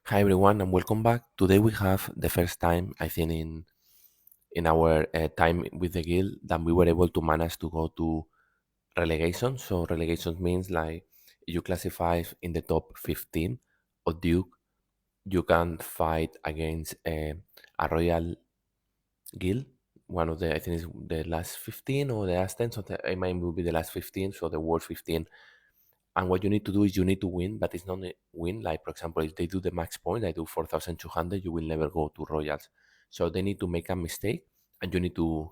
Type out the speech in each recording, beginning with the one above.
Hi everyone and welcome back. Today we have the first time I think in our time with the guild that we were able to manage to go to relegation. So relegation means like you classify in the top 15 of Duke, you can fight against a royal guild. One of the I think is the last 15 or the last 10. So it might will be the last 15. So the worst 15. And what you need to do is you need to win, but it's not a win. Like, for example, if they do the max point, I do 4,200, you will never go to Royals. So they need to make a mistake, and you need to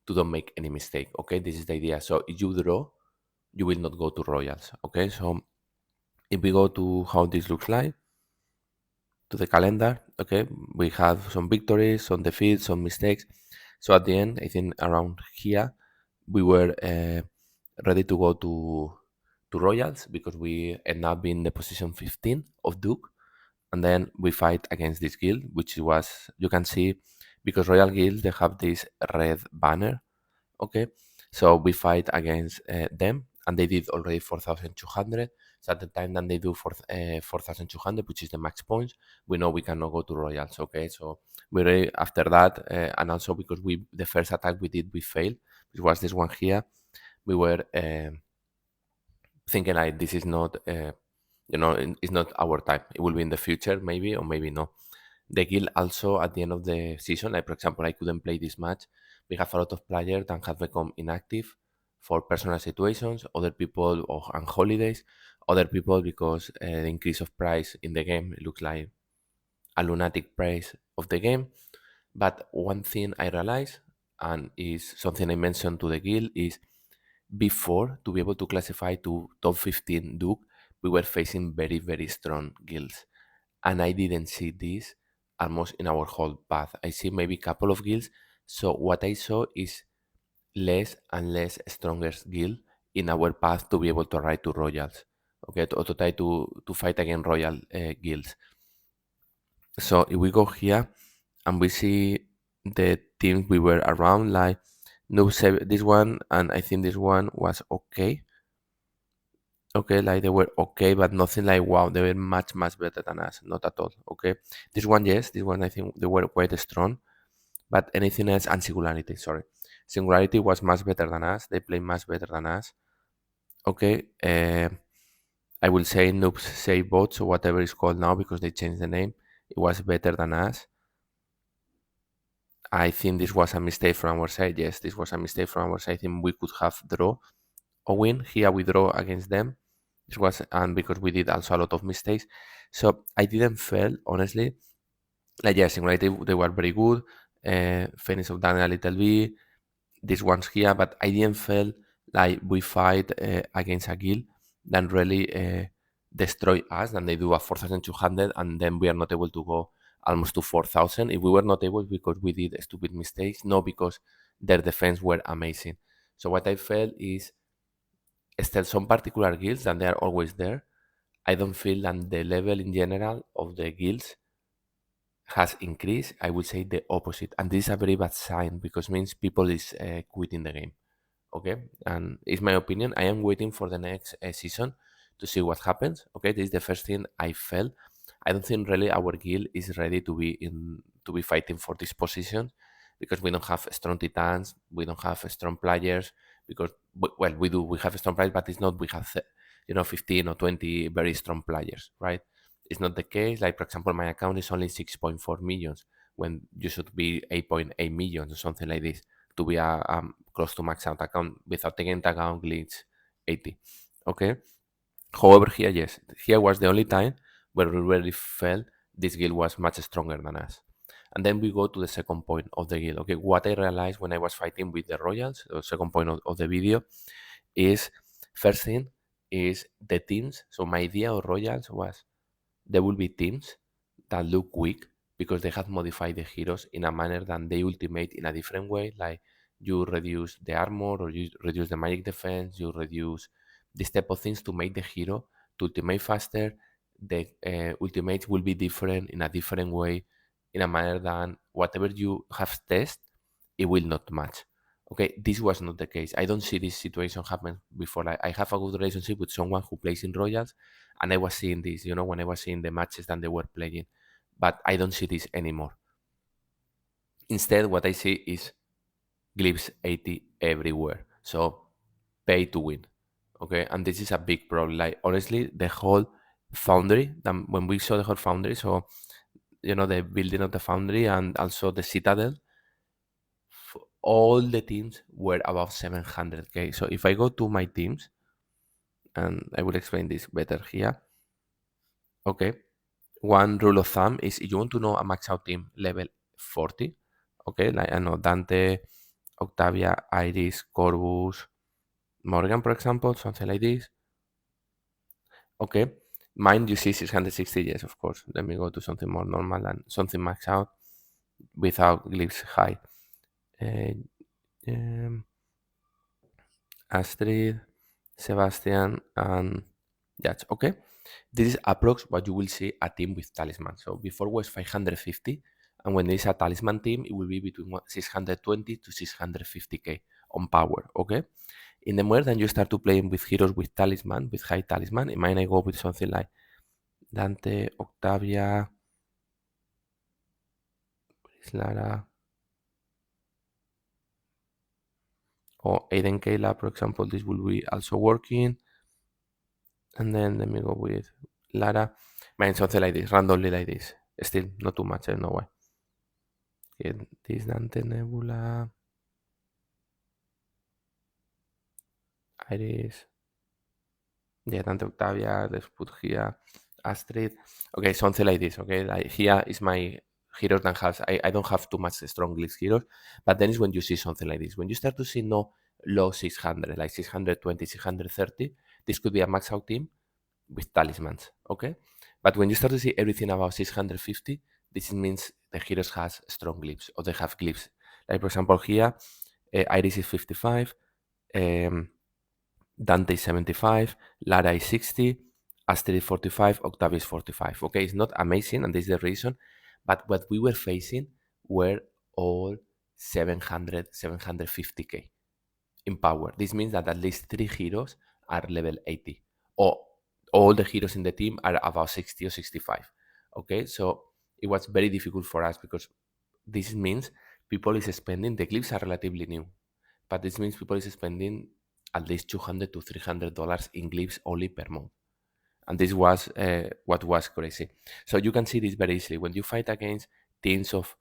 don't make any mistake. Okay, this is the idea. So if you draw, you will not go to Royals. Okay, so if we go to how this looks like, to the calendar, okay, we have some victories, some defeats, some mistakes. So at the end, I think around here, we were ready to go to Royals because we end up in the position 15 of Duke, and then we fight against this guild, which was you can see because Royal Guild they have this red banner. Okay, so we fight against them, and they did already 4,200. So at the time that they do 4,200, which is the max points, we know we cannot go to Royals. Okay, so we really, after that, and also because we the first attack we did we failed, which was this one here. We were thinking like this is not, it's not our time. It will be in the future, maybe or maybe no. The guild also at the end of the season, like for example, I couldn't play this match. We have a lot of players that have become inactive for personal situations, other people on holidays, other people because the increase of price in the game it looks like a lunatic price of the game. But one thing I realized, and is something I mentioned to the guild, is before to be able to classify to top 15 Duke, we were facing very, very strong guilds. And I didn't see this almost in our whole path. I see maybe a couple of guilds. So what I saw is less and less strongest guild in our path to be able to ride to royals. Okay, to try to fight against royal guilds. So if we go here and we see the teams we were around, like no seven, this one, and I think this one was okay. Okay, like they were okay, but nothing like wow, they were much, much better than us. Not at all. Okay. This one, yes, this one I think they were quite strong. But anything else and Singularity, sorry. Singularity was much better than us. They played much better than us. Okay. I will say Noobs Say Bots or whatever it's called now because they changed the name. It was better than us. I think this was a mistake from our side. Yes, this was a mistake from our side. I think we could have draw or win. Here we draw against them. This was and because we did also a lot of mistakes. So I didn't feel honestly like yes, in reality they were very good. Phoenix of Daniel a little bit. These ones here, but I didn't feel like we fight against a guild that really destroy us and they do a 4,200 and then we are not able to go almost to 4,000. If we were not able because we did stupid mistakes, no, because their defense were amazing. So what I felt is still some particular guilds and they are always there. I don't feel that the level in general of the guilds has increased. I would say the opposite, and this is a very bad sign because means people is quitting the game. Okay, and it's my opinion. I am waiting for the next season to see what happens. Okay, this is the first thing I felt. I don't think really our guild is ready to be fighting for this position because we don't have strong titans, we don't have strong players. Because well, we have strong players, but it's not we have 15 or 20 very strong players, right? It's not the case. Like for example, my account is only 6.4 millions when you should be 8.8 millions or something like this to be a close to max out account without taking into account glitch 80. Okay. However, here yes, here was the only time where we really felt this guild was much stronger than us. And then we go to the second point of the guild. Okay, what I realized when I was fighting with the royals, the second point of the video, is first thing is the teams. So my idea of royals was there will be teams that look weak because they have modified the heroes in a manner that they ultimate in a different way. Like you reduce the armor or you reduce the magic defense, you reduce this type of things to make the hero to ultimate faster. The ultimates will be different in a different way, in a manner than whatever you have tested, it will not match. Okay, this was not the case. I don't see this situation happen before. Like, I have a good relationship with someone who plays in Royals, and I was seeing this, when I was seeing the matches that they were playing. But I don't see this anymore. Instead, what I see is Glyphs 80 everywhere. So pay to win. Okay, and this is a big problem. Like, honestly, the whole foundry, when we saw the whole foundry, so the building of the foundry and also the citadel, all the teams were above 700k. So if I go to my teams, and I will explain this better here. Okay, one rule of thumb is if you want to know a max out team level 40, okay, like I know Dante, Octavia, Iris, Corvus, Morgan, for example, something like this. Okay, mine you see 660, yes, of course. Let me go to something more normal and something max out without glyphs high. Uh, um, Astrid, Sebastian, and Judge. Okay, this is approx what you will see a team with talisman. So before was 550, and when there is a talisman team, it will be between 620 to 650k on power. Okay, in the more than you start to playing with heroes with talisman, with high talisman, it might go with something like Dante, Octavia, Lara, or Aiden Kayla, for example. This will be also working. And then let me go with Lara. Mine something like this, randomly like this. Still not too much, I don't know why. Okay, this Dante Nebula, Iris. Yeah, Dante Octavia, let's put here Astrid. Okay, something like this. Okay, like here is my heroes that has I don't have too much strong glitch heroes, but then is when you see something like this. When you start to see no low 600, like 620, 630, this could be a max out team with talismans, okay? But when you start to see everything about 650, this means the heroes has strong glyphs or they have glyphs. Like for example here, Iris is 55, um, Dante is 75, Lara is 60, Astrid is 45, Octavia is 45. Okay, it's not amazing, and this is the reason. But what we were facing were all 700, 750k in power. This means that at least 3 heroes are level 80, or all the heroes in the team are about 60 or 65. Okay, so it was very difficult for us because this means people is spending, the clips are relatively new, but this means people is spending at least 200 to $300 in glyphs only per month. And this was what was crazy. So you can see this very easily. When you fight against teams of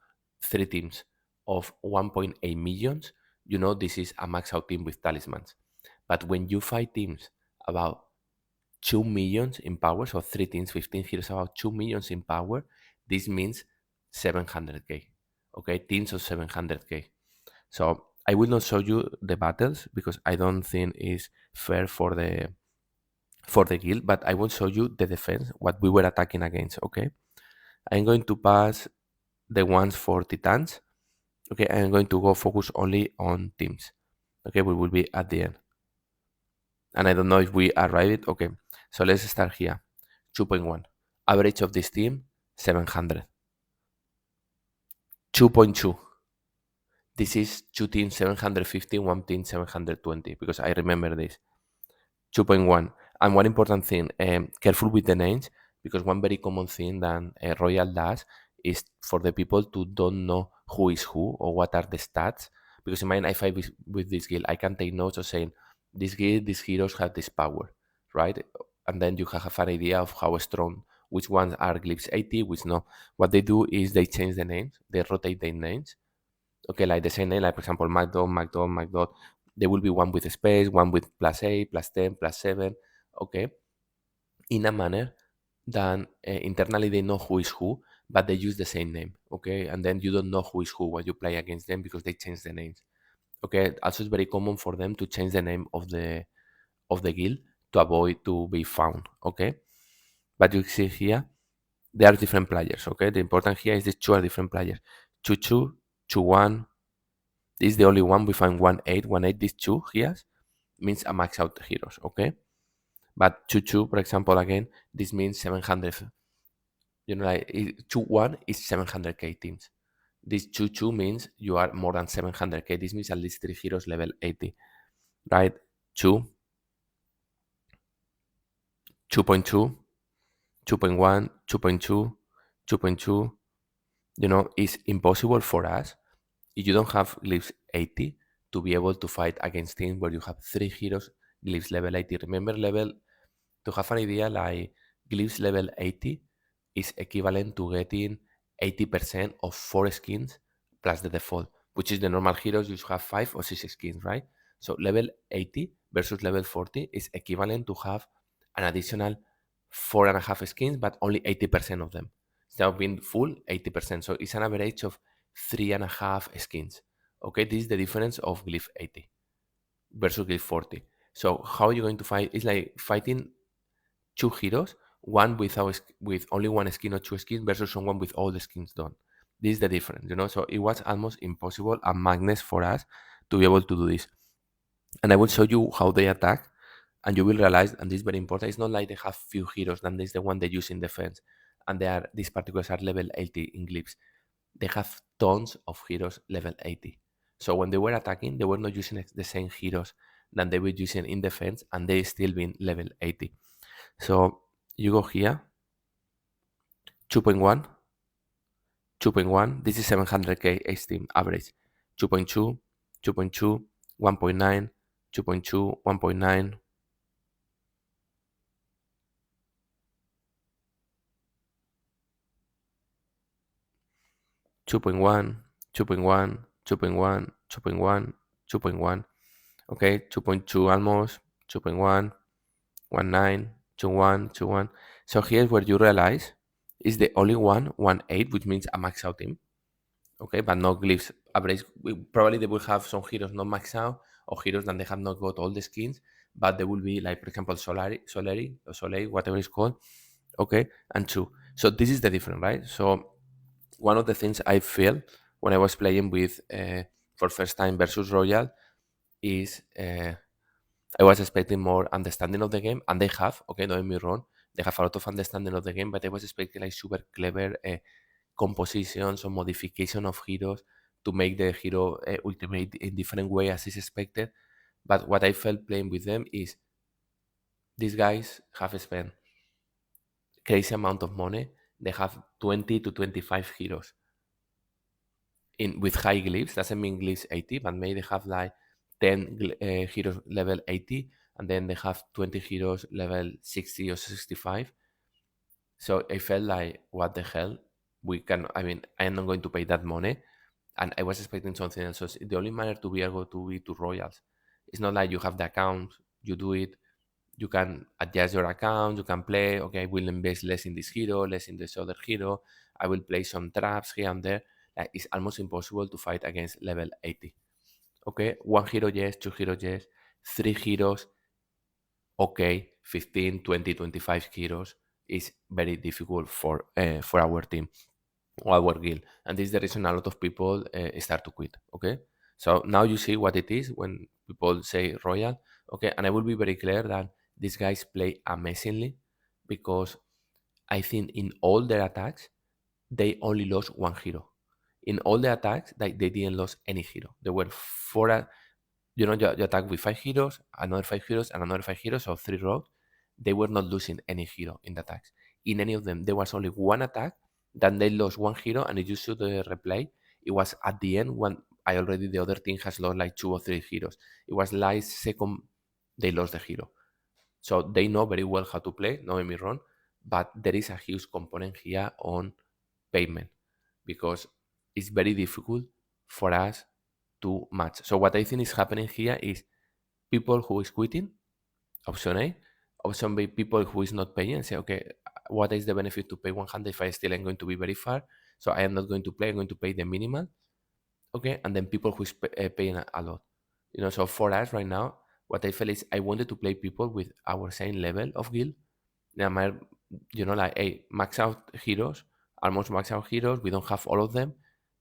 3 teams of 1.8 millions, you know this is a max out team with talismans. But when you fight teams about 2 millions in power, so 3 teams, 15 heroes about 2 millions in power, this means 700k. Okay, teams of 700k. So I will not show you the battles because I don't think it's fair for the guild, but I will show you the defense, what we were attacking against, okay? I'm going to pass the ones for titans. Okay, I'm going to go focus only on teams. Okay, we will be at the end. And I don't know if we arrived. Okay, so let's start here. 2.1. Average of this team, 700. 2.2. This is 2 teams 750, 1 team 720, because I remember this. 2.1. And one important thing, careful with the names, because one very common thing that Royal does is for the people to don't know who is who or what are the stats. Because in mine, if I with this guild, I can take notes of saying this guild, these heroes have this power, right? And then you have an idea of how strong, which ones are glyphs 80, which no. What they do is they change the names, they rotate their names. Okay, like the same name, like for example, MacDot, MacDot, MacDot. There will be one with space, one with +8, +10, +7. Okay, in a manner that internally they know who is who, but they use the same name. Okay, and then you don't know who is who when you play against them because they change the names. Okay, also it's very common for them to change the name of the guild to avoid to be found. Okay, but you see here they are different players. Okay, the important here is these two are different players. 2-2, 2-1. This is the only one we find 1-8. 1-8, these two here means a max out heroes. Okay, but 2-2, for example, again, this means 700. Like 2-1 is 700k teams. This 2 means you are more than 700k. This means at least 3 heroes level 80, right? 2, 2.2, 2.1, 2.2, 2.2. It's impossible for us if you don't have glyphs 80 to be able to fight against teams where you have 3 heroes glyphs level 80. Remember, level to have an idea, like glyphs level 80 is equivalent to getting 80% of 4 skins plus the default, which is the normal heroes you should have 5 or 6 skins, right? So level 80 versus level 40 is equivalent to have an additional 4.5 skins, but only 80% of them. Instead of being full 80%. So it's an average of 3.5 skins. Okay, this is the difference of glyph 80 versus glyph 40. So how are you going to fight? It's like fighting 2 heroes, one with only 1 skin or 2 skins versus someone with all the skins done. This is the difference. So it was almost impossible and madness for us to be able to do this. And I will show you how they attack, and you will realize, and this is very important, it's not like they have few heroes, and this is the one they use in defense, and these particulars are level 80 in glyphs. They have tons of heroes level 80. So when they were attacking, they were not using the same heroes than they were using in defense, and they still been level 80. So you go here, 2.1, 2.1. This is 700k H team average. 2.2, 2.2, 1.9, 2.2, 1.9. 2.1, 2.1, 2.1, 2.1, 2.1. Okay, 2.2 almost, 2.1, 1.9, 2.1, 2.1. So here's where you realize is the only one, 1.8, which means a max out team. Okay, but no glyphs average. Probably they will have some heroes not max out, or heroes that they have not got all the skins, but they will be like, for example, Soleri, or Soleil, whatever it's called. Okay, and 2. So this is the difference, right? So one of the things I feel when I was playing with for first time versus Royal is I was expecting more understanding of the game, and they have. Okay, don't get me wrong, they have a lot of understanding of the game, but I was expecting like super clever compositions or modification of heroes to make the hero ultimate in different way as is expected. But what I felt playing with them is these guys have spent crazy amount of money. They have 20 to 25 heroes in with high glyphs. Doesn't mean glyphs 80, but maybe they have like 10 heroes level 80, and then they have 20 heroes level 60 or 65. So I felt like, what the hell? I mean, I am not going to pay that money. And I was expecting something else. So the only manner to be able to be to Royals. It's not like you have the account, you do it, you can adjust your account, you can play, okay, I will invest less in this hero, less in this other hero, I will play some traps here and there. Like, it's almost impossible to fight against level 80. Okay, 1 hero, yes, 2 heroes, yes, 3 heroes, okay, 15, 20, 25 heroes is very difficult for our team or our guild. And this is the reason a lot of people start to quit. Okay, so now you see what it is when people say Royal. Okay, and I will be very clear that these guys play amazingly, because I think in all their attacks, they only lost 1 hero. In all the attacks, they didn't lose any hero. There were four, you attack with 5 heroes, another 5 heroes, and another 5 heroes, so 3 rows. They were not losing any hero in the attacks. In any of them, there was only one attack, then they lost 1 hero, and if you saw the replay, it was at the end when the other team has lost like 2 or 3 heroes. It was like second, they lost the hero. So they know very well how to play, don't get me wrong, but there is a huge component here on payment, because it's very difficult for us to match. So what I think is happening here is people who is quitting, option A, option B, people who is not paying and say, okay, what is the benefit to pay 100 if I still am going to be very far? So I am not going to play, I'm going to pay the minimal. Okay, and then people who is paying a lot. So for us right now, what I feel is I wanted to play people with our same level of guild. Like, hey, max out heroes, almost max out heroes. We don't have all of them,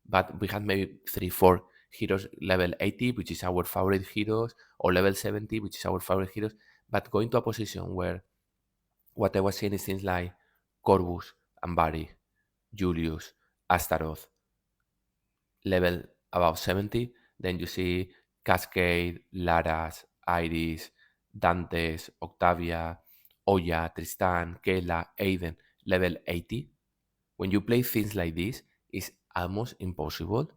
but we have maybe 3, 4 heroes level 80, which is our favorite heroes, or level 70, which is our favorite heroes. But going to a position where what I was saying is things like Corvus, Ambari, Julius, Astaroth, level above 70. Then you see Cascade, Laras, Iris, Dantes, Octavia, Oya, Tristan, Kayla, Aiden, level 80. When you play things like this, it's almost impossible.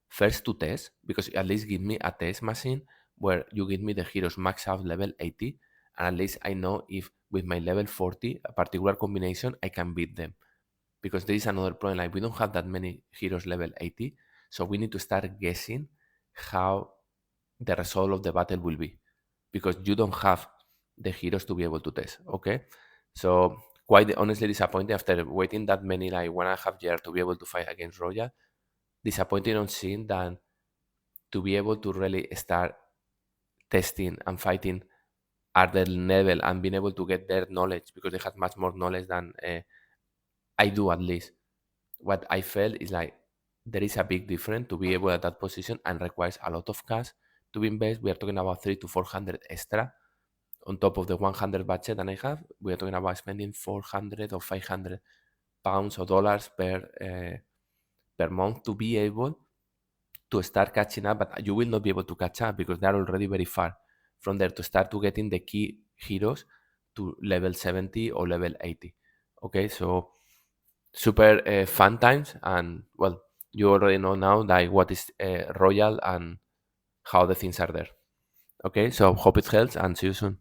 First to test, because at least give me a test machine where you give me the heroes max out level 80, and at least I know if with my level 40, a particular combination, I can beat them. Because there is another problem, like we don't have that many heroes level 80, so we need to start guessing how the result of the battle will be. Because you don't have the heroes to be able to test, okay? So quite honestly disappointed after waiting that many, like 1.5 years to be able to fight against Royal. Disappointed on seeing that to be able to really start testing and fighting at their level and being able to get their knowledge, because they have much more knowledge than I do at least. What I felt is like there is a big difference to be able at that position and requires a lot of cash to be invested. We are talking about 300 to 400 extra on top of the 100 budget that I have. We are talking about spending 400 or 500 pounds or dollars per month to be able to start catching up, but you will not be able to catch up because they're already very far from there to start to getting the key heroes to level 70 or level 80. Okay, so super fun times, and well, you already know now like what is Royal and how the things are there. Okay, so hope it helps and see you soon.